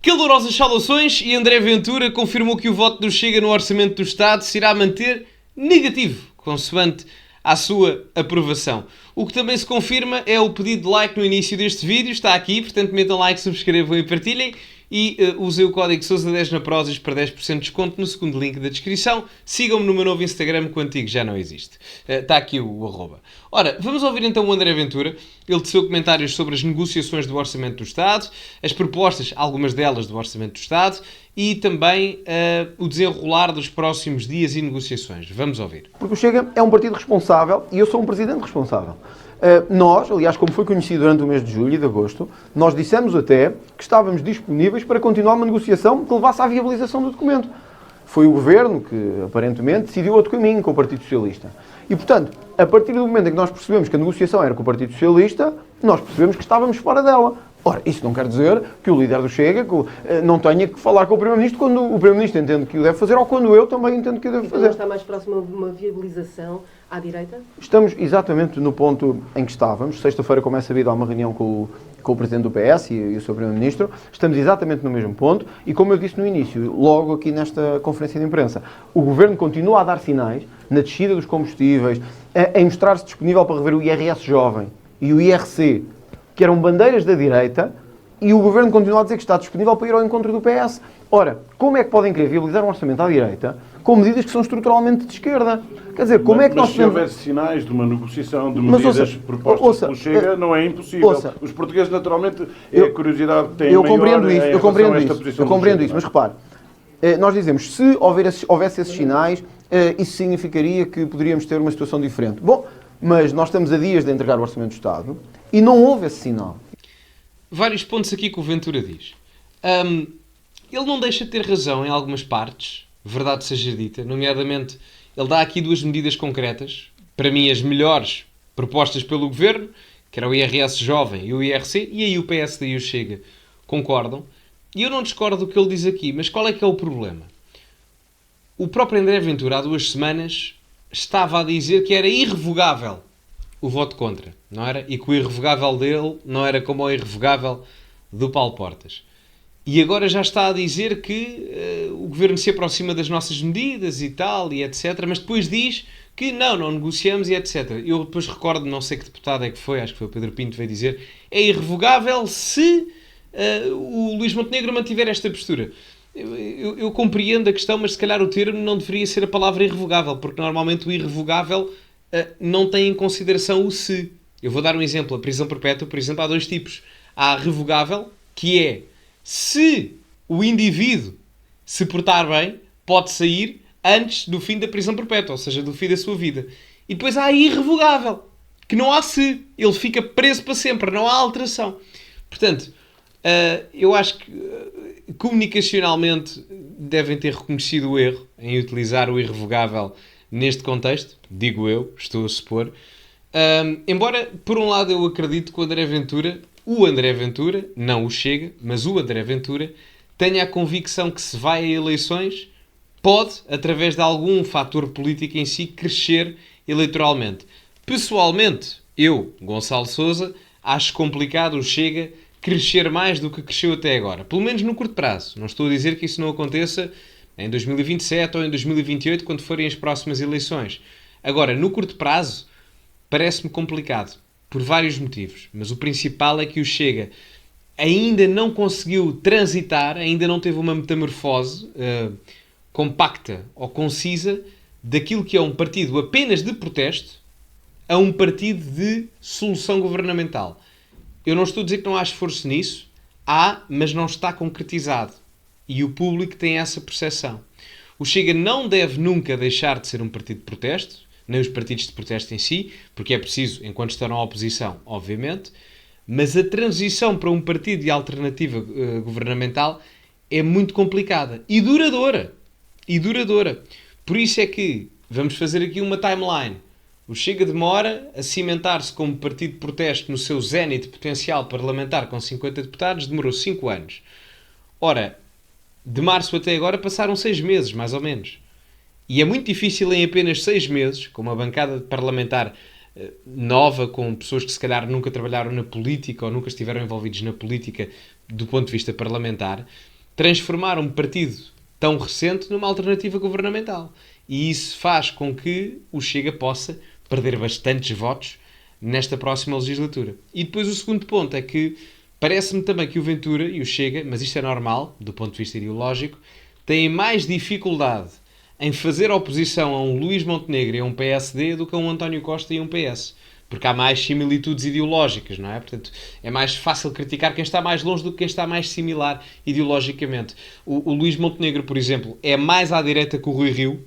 Calorosas saudações e André Ventura confirmou que o voto do Chega no Orçamento do Estado se irá manter negativo, consoante a sua aprovação. O que também se confirma é o pedido de like no início deste vídeo, está aqui, portanto metam like, subscrevam e partilhem. E usem o código Sousa10 na Prozis para 10% de desconto no segundo link da descrição. Sigam-me no meu novo Instagram, que o antigo já não existe. Está aqui o arroba. Ora, vamos ouvir então o André Ventura. Ele teceu comentários sobre as negociações do Orçamento do Estado, as propostas, algumas delas do Orçamento do Estado, e também o desenrolar dos próximos dias e negociações. Vamos ouvir. Porque o Chega é um partido responsável e eu sou um presidente responsável. Nós, aliás, como foi conhecido durante o mês de julho e de agosto, nós dissemos até que estávamos disponíveis para continuar uma negociação que levasse à viabilização do documento. Foi o Governo que, aparentemente, decidiu outro caminho com o Partido Socialista. E, portanto, a partir do momento em que nós percebemos que a negociação era com o Partido Socialista, nós percebemos que estávamos fora dela. Ora, isso não quer dizer que o líder do Chega não tenha que falar com o Primeiro-Ministro quando o Primeiro-Ministro entende que o deve fazer ou quando eu também entendo que o devo fazer. Não está mais próximo de uma viabilização à direita? Estamos exatamente no ponto em que estávamos. Sexta-feira, como é sabido, há uma reunião com o Presidente do PS e o seu Primeiro-Ministro. Estamos exatamente no mesmo ponto e, como eu disse no início, logo aqui nesta conferência de imprensa, o Governo continua a dar sinais na descida dos combustíveis, em mostrar-se disponível para rever o IRS jovem e o IRC, que eram bandeiras da direita, e o Governo continua a dizer que está disponível para ir ao encontro do PS. Ora, como é que podem querer viabilizar um orçamento à direita com medidas que são estruturalmente de esquerda? Quer dizer, como é que nós podemos... se houvesse sinais de uma negociação de medidas propostas pelo Chega, não é impossível. Os portugueses, naturalmente, é a curiosidade que têm eu compreendo isso, mas repare, nós dizemos, se houvesse esses sinais, isso significaria que poderíamos ter uma situação diferente. Bom, mas nós estamos a dias de entregar o Orçamento do Estado e não houve esse sinal. Vários pontos aqui que o Ventura diz. Ele não deixa de ter razão em algumas partes, verdade seja dita, nomeadamente, ele dá aqui duas medidas concretas, para mim as melhores propostas pelo Governo, que era o IRS jovem e o IRC, e aí o PSD e o Chega concordam, e eu não discordo do que ele diz aqui, mas qual é que é o problema? O próprio André Ventura, há 2 semanas, estava a dizer que era irrevogável o voto contra, não era? E que o irrevogável dele não era como o irrevogável do Paulo Portas. E agora já está a dizer que o Governo se aproxima das nossas medidas e tal, e etc. Mas depois diz que não negociamos e etc. Eu depois recordo, não sei que deputado é que foi, acho que foi o Pedro Pinto, veio dizer, é irrevogável se o Luís Montenegro mantiver esta postura. Eu compreendo a questão, mas se calhar o termo não deveria ser a palavra irrevogável, porque normalmente o irrevogável não tem em consideração o se. Eu vou dar um exemplo. A prisão perpétua, por exemplo, há 2 tipos. Há a revogável, que é se o indivíduo se portar bem, pode sair antes do fim da prisão perpétua, ou seja, do fim da sua vida. E depois há a irrevogável, que não há se. Ele fica preso para sempre, não há alteração. Portanto, eu acho que comunicacionalmente devem ter reconhecido o erro em utilizar o irrevogável neste contexto, digo eu, estou a supor. Embora, por um lado, eu acredito que o André Ventura, não o Chega, mas o André Ventura, tenha a convicção que se vai a eleições, pode, através de algum fator político em si, crescer eleitoralmente. Pessoalmente, eu, Gonçalo Sousa, acho complicado o Chega crescer mais do que cresceu até agora. Pelo menos no curto prazo. Não estou a dizer que isso não aconteça em 2027 ou em 2028, quando forem as próximas eleições. Agora, no curto prazo, parece-me complicado, por vários motivos. Mas o principal é que o Chega ainda não conseguiu transitar, ainda não teve uma metamorfose compacta ou concisa daquilo que é um partido apenas de protesto a um partido de solução governamental. Eu não estou a dizer que não há esforço nisso. Há, mas não está concretizado. E o público tem essa percepção. O Chega não deve nunca deixar de ser um partido de protesto, nem os partidos de protesto em si, porque é preciso, enquanto estão na oposição, obviamente, mas a transição para um partido de alternativa governamental é muito complicada e duradoura. Por isso é que vamos fazer aqui uma timeline. O Chega demora a cimentar-se como partido de protesto no seu zénite potencial parlamentar com 50 deputados, demorou 5 anos. Ora, de março até agora passaram 6 meses, mais ou menos. E é muito difícil em apenas 6 meses, com uma bancada parlamentar nova, com pessoas que se calhar nunca trabalharam na política ou nunca estiveram envolvidos na política do ponto de vista parlamentar, transformar um partido tão recente numa alternativa governamental. E isso faz com que o Chega possa perder bastantes votos nesta próxima legislatura. E depois o segundo ponto é que parece-me também que o Ventura e o Chega, mas isto é normal, do ponto de vista ideológico, têm mais dificuldade em fazer oposição a um Luís Montenegro e a um PSD do que a um António Costa e a um PS. Porque há mais similitudes ideológicas, não é? Portanto, é mais fácil criticar quem está mais longe do que quem está mais similar ideologicamente. O Luís Montenegro, por exemplo, é mais à direita que o Rui Rio,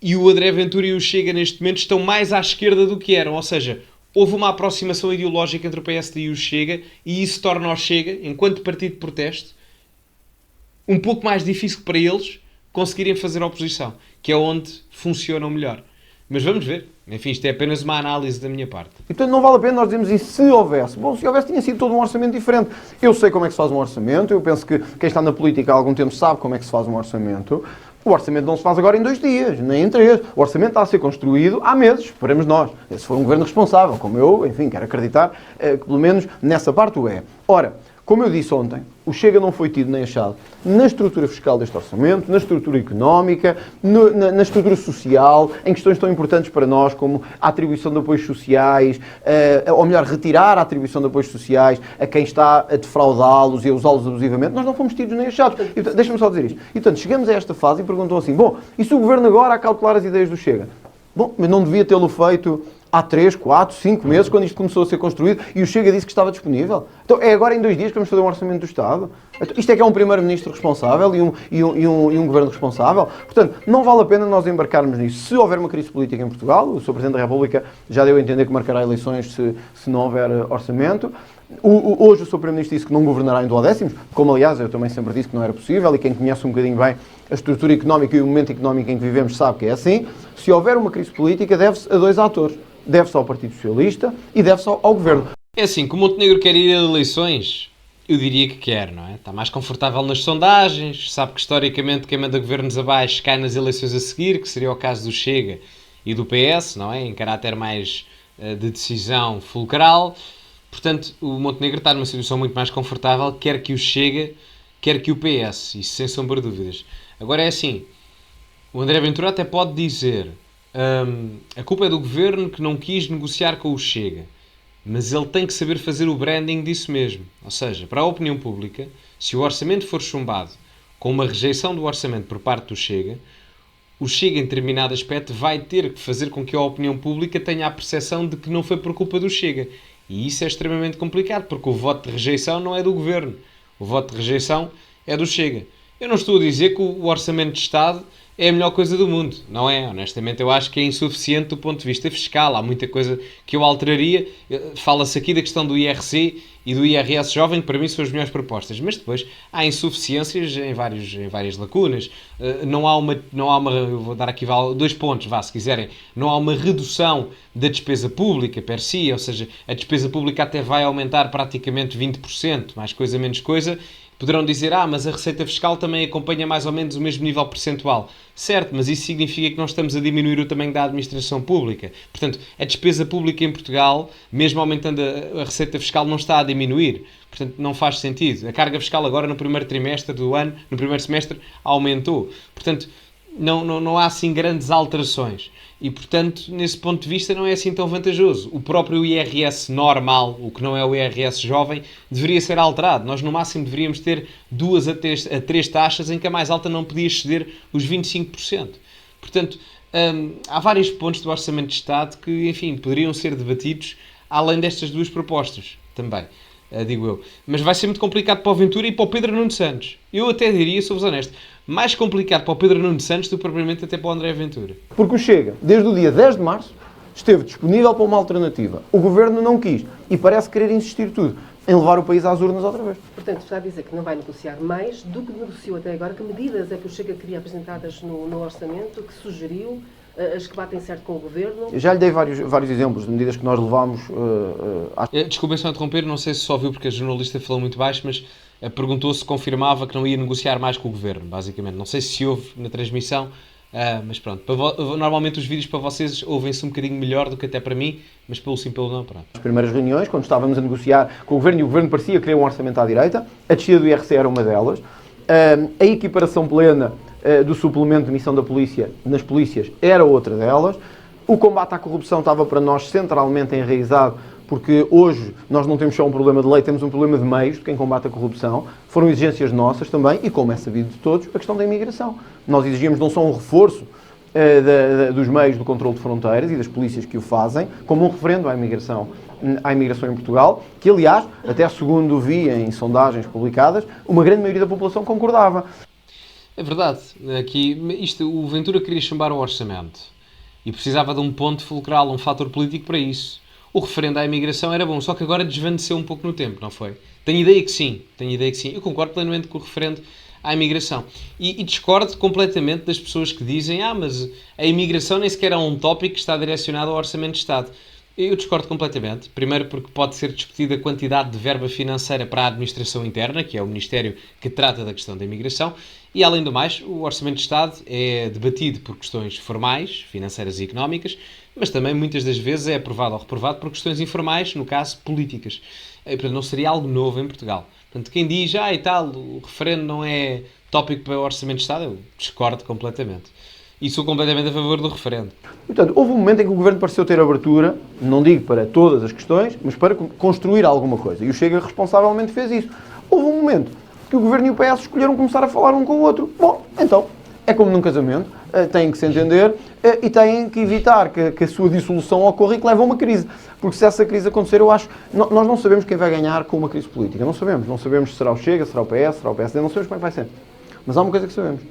e o André Ventura e o Chega, neste momento, estão mais à esquerda do que eram. Ou seja, houve uma aproximação ideológica entre o PSD e o Chega, e isso torna o Chega, enquanto partido de protesto, um pouco mais difícil para eles conseguirem fazer oposição, que é onde funcionam melhor. Mas vamos ver. Enfim, isto é apenas uma análise da minha parte. E, portanto, não vale a pena nós dizermos isso se houvesse. Bom, se houvesse, tinha sido todo um orçamento diferente. Eu sei como é que se faz um orçamento. Eu penso que quem está na política há algum tempo sabe como é que se faz um orçamento. O orçamento não se faz agora em 2 dias, nem em 3. O orçamento está a ser construído há meses, esperemos nós. Se for um governo responsável, como eu, enfim, quero acreditar que pelo menos nessa parte o é. Ora, como eu disse ontem, o Chega não foi tido nem achado na estrutura fiscal deste orçamento, na estrutura económica, na estrutura social, em questões tão importantes para nós como a atribuição de apoios sociais, ou melhor, retirar a atribuição de apoios sociais a quem está a defraudá-los e a usá-los abusivamente. Nós não fomos tidos nem achados. Deixa-me só dizer isto. E, portanto, chegamos a esta fase e perguntam assim, bom, e se o Governo agora a cautelar as ideias do Chega? Bom, mas não devia tê-lo feito há 3, 4, 5 meses, quando isto começou a ser construído, e o Chega disse que estava disponível. Então é agora em 2 dias que vamos fazer um orçamento do Estado? Então, isto é que é um primeiro-ministro responsável e um governo responsável? Portanto, não vale a pena nós embarcarmos nisso. Se houver uma crise política em Portugal, o Sr. Presidente da República já deu a entender que marcará eleições se não houver orçamento. Hoje o Sr. Primeiro-Ministro disse que não governará em duodécimos, como aliás eu também sempre disse que não era possível, e quem conhece um bocadinho bem a estrutura económica e o momento económico em que vivemos sabe que é assim. Se houver uma crise política, deve-se a 2 atores. Deve-se ao Partido Socialista e deve-se ao Governo. É assim, que o Montenegro quer ir a eleições, eu diria que quer, não é? Está mais confortável nas sondagens, sabe que historicamente quem manda governos abaixo cai nas eleições a seguir, que seria o caso do Chega e do PS, não é? Em caráter mais de decisão fulcral. Portanto, o Montenegro está numa situação muito mais confortável, quer que o Chega, quer que o PS, isso sem sombra de dúvidas. Agora é assim, o André Ventura até pode dizer a culpa é do Governo que não quis negociar com o Chega, mas ele tem que saber fazer o branding disso mesmo. Ou seja, para a opinião pública, se o orçamento for chumbado com uma rejeição do orçamento por parte do Chega, o Chega, em determinado aspecto, vai ter que fazer com que a opinião pública tenha a percepção de que não foi por culpa do Chega. E isso é extremamente complicado, porque o voto de rejeição não é do Governo. O voto de rejeição é do Chega. Eu não estou a dizer que o Orçamento de Estado é a melhor coisa do mundo. Não é. Honestamente, eu acho que é insuficiente do ponto de vista fiscal. Há muita coisa que eu alteraria. Fala-se aqui da questão do IRC e do IRS jovem, que para mim são as melhores propostas. Mas depois há insuficiências em várias lacunas. Não há uma... Eu vou dar aqui 2 pontos, se quiserem. Não há uma redução da despesa pública per si, ou seja, a despesa pública até vai aumentar praticamente 20%, mais coisa, menos coisa. Poderão dizer, mas a receita fiscal também acompanha mais ou menos o mesmo nível percentual. Certo, mas isso significa que nós estamos a diminuir o tamanho da administração pública. Portanto, a despesa pública em Portugal, mesmo aumentando a receita fiscal, não está a diminuir. Portanto, não faz sentido. A carga fiscal agora no primeiro trimestre do ano, no primeiro semestre, aumentou. Portanto, não há assim grandes alterações. E, portanto, nesse ponto de vista não é assim tão vantajoso. O próprio IRS normal, o que não é o IRS jovem, deveria ser alterado. Nós, no máximo, deveríamos ter 2 a 3 taxas em que a mais alta não podia exceder os 25%. Portanto, há vários pontos do Orçamento de Estado que, enfim, poderiam ser debatidos além destas 2 propostas também, digo eu. Mas vai ser muito complicado para o Ventura e para o Pedro Nuno Santos. Eu até diria, sou-vos honesto, mais complicado para o Pedro Nuno Santos do que propriamente até para o André Ventura. Porque o Chega, desde o dia 10 de março, esteve disponível para uma alternativa. O Governo não quis e parece querer insistir tudo em levar o país às urnas outra vez. Portanto, está a dizer que não vai negociar mais do que negociou até agora. Que medidas é que o Chega queria apresentadas no orçamento, que sugeriu, as que batem certo com o Governo? Eu já lhe dei vários exemplos de medidas que nós levámos. Desculpem só interromper, não sei se só viu porque a jornalista falou muito baixo, mas perguntou se confirmava que não ia negociar mais com o Governo, basicamente. Não sei se houve na transmissão, mas pronto. Normalmente os vídeos para vocês ouvem-se um bocadinho melhor do que até para mim, mas pelo sim, pelo não, pronto. As primeiras reuniões, quando estávamos a negociar com o Governo e o Governo parecia querer um orçamento à direita, a descida do IRC era uma delas. A equiparação plena do suplemento de missão da polícia nas polícias era outra delas. O combate à corrupção estava para nós centralmente enraizado, porque hoje nós não temos só um problema de lei, temos um problema de meios de quem combate a corrupção. Foram exigências nossas também, e como é sabido de todos, a questão da imigração. Nós exigimos não só um reforço dos meios do controle de fronteiras e das polícias que o fazem, como um referendo à imigração em Portugal, que aliás, até segundo vi em sondagens publicadas, uma grande maioria da população concordava. É verdade. Aqui, o Ventura queria chumbar o orçamento e precisava de um ponto fulcral, um fator político para isso. O referendo à imigração era bom, só que agora desvaneceu um pouco no tempo, não foi? Tenho ideia que sim. Eu concordo plenamente com o referendo à imigração. E discordo completamente das pessoas que dizem mas a imigração nem sequer é um tópico que está direcionado ao Orçamento de Estado. Eu discordo completamente. Primeiro porque pode ser discutida a quantidade de verba financeira para a administração interna, que é o Ministério que trata da questão da imigração, e além do mais, o Orçamento de Estado é debatido por questões formais, financeiras e económicas, mas também muitas das vezes é aprovado ou reprovado por questões informais, no caso políticas. Portanto, não seria algo novo em Portugal. Portanto, quem diz, e tal, o referendo não é tópico para o Orçamento de Estado, eu discordo completamente. E sou completamente a favor do referendo. Portanto, houve um momento em que o Governo pareceu ter abertura, não digo para todas as questões, mas para construir alguma coisa. E o Chega responsavelmente fez isso. Houve um momento que o Governo e o PS escolheram começar a falar um com o outro. Bom, então, é como num casamento, têm que se entender e têm que evitar que a sua dissolução ocorra e que leve a uma crise. Porque se essa crise acontecer, eu acho... Nós não sabemos quem vai ganhar com uma crise política. Não sabemos. Não sabemos se será o Chega, será o PS, será o PSD. Não sabemos como é que vai ser. Mas há uma coisa que sabemos.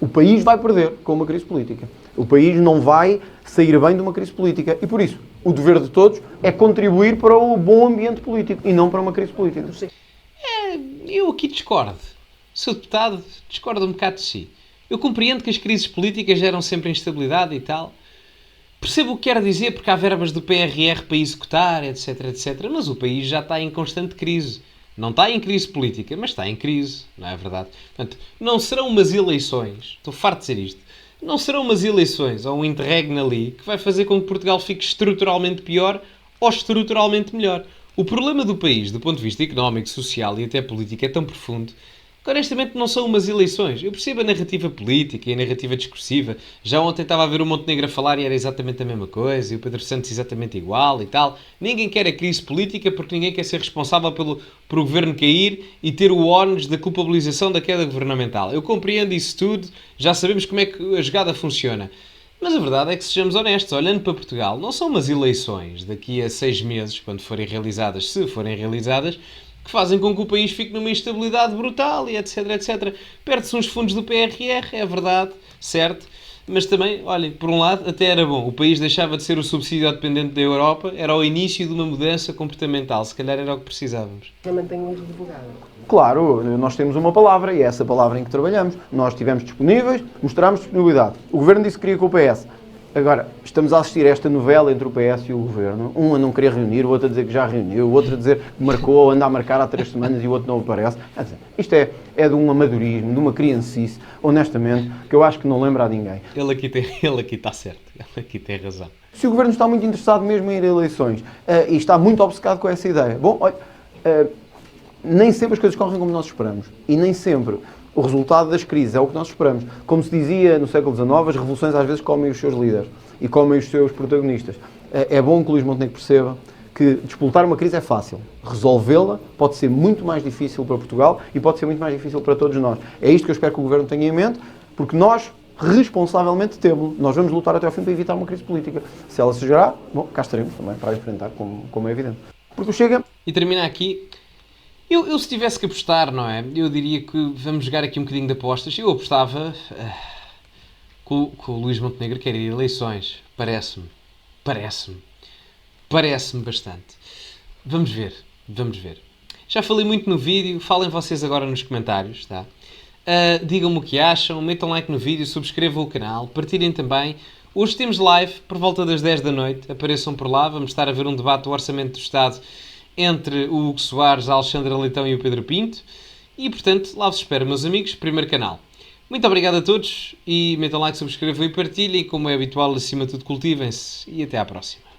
O país vai perder com uma crise política. O país não vai sair bem de uma crise política. E por isso, o dever de todos é contribuir para o bom ambiente político e não para uma crise política. Eu aqui discordo. Sou deputado, discordo um bocado de si. Eu compreendo que as crises políticas geram sempre instabilidade e tal. Percebo o que quer dizer porque há verbas do PRR para executar, etc, etc. Mas o país já está em constante crise. Não está em crise política, mas está em crise, não é verdade? Portanto, não serão umas eleições, estou farto de dizer isto, não serão umas eleições ou um interregno ali que vai fazer com que Portugal fique estruturalmente pior ou estruturalmente melhor. O problema do país, do ponto de vista económico, social e até político, é tão profundo que honestamente não são umas eleições. Eu percebo a narrativa política e a narrativa discursiva. Já ontem estava a ver o Montenegro a falar e era exatamente a mesma coisa, e o Pedro Santos exatamente igual e tal. Ninguém quer a crise política porque ninguém quer ser responsável por o governo cair e ter o ónus da culpabilização da queda governamental. Eu compreendo isso tudo, já sabemos como é que a jogada funciona. Mas a verdade é que, sejamos honestos, olhando para Portugal, não são umas eleições daqui a 6 meses, quando forem realizadas, se forem realizadas, que fazem com que o país fique numa instabilidade brutal e etc, etc. Perde-se uns fundos do PRR, é verdade, certo? Mas também, olhem, por um lado, até era bom. O país deixava de ser o subsídio dependente da Europa, era o início de uma mudança comportamental. Se calhar era o que precisávamos. Também tem um advogado. Claro, nós temos uma palavra e é essa palavra em que trabalhamos. Nós estivemos disponíveis, mostramos disponibilidade. O Governo disse que queria com o PS. Agora, estamos a assistir a esta novela entre o PS e o Governo. Um a não querer reunir, o outro a dizer que já reuniu, o outro a dizer que marcou, anda a marcar há 3 semanas e o outro não aparece. Isto é de um amadorismo, de uma criancice, honestamente, que eu acho que não lembra a ninguém. Ele aqui está certo, ele aqui tem razão. Se o Governo está muito interessado mesmo em ir a eleições e está muito obcecado com essa ideia, bom, olha, nem sempre as coisas correm como nós esperamos e nem sempre o resultado das crises é o que nós esperamos. Como se dizia no século XIX, as revoluções às vezes comem os seus líderes e comem os seus protagonistas. É bom que o Luís Montenegro perceba que disputar uma crise é fácil. Resolvê-la pode ser muito mais difícil para Portugal e pode ser muito mais difícil para todos nós. É isto que eu espero que o Governo tenha em mente, porque nós, responsavelmente, temos. Nós vamos lutar até ao fim para evitar uma crise política. Se ela se gerar, bom, cá estaremos também para a enfrentar, como é evidente. Porque o Chega... E termina aqui... Eu se tivesse que apostar, não é? Eu diria que vamos jogar aqui um bocadinho de apostas. Eu apostava que o Luís Montenegro quer ir a eleições. Parece-me bastante. Vamos ver. Já falei muito no vídeo, falem vocês agora nos comentários, tá? Digam-me o que acham, metam like no vídeo, subscrevam o canal, partilhem também. Hoje temos live por volta das 10 da noite, apareçam por lá, vamos estar a ver um debate do Orçamento do Estado entre o Hugo Soares, a Alexandra Leitão e o Pedro Pinto. E, portanto, lá vos espero, meus amigos, primeiro canal. Muito obrigado a todos e metam like, subscrevam e partilhem. Como é habitual, acima de tudo, cultivem-se e até à próxima.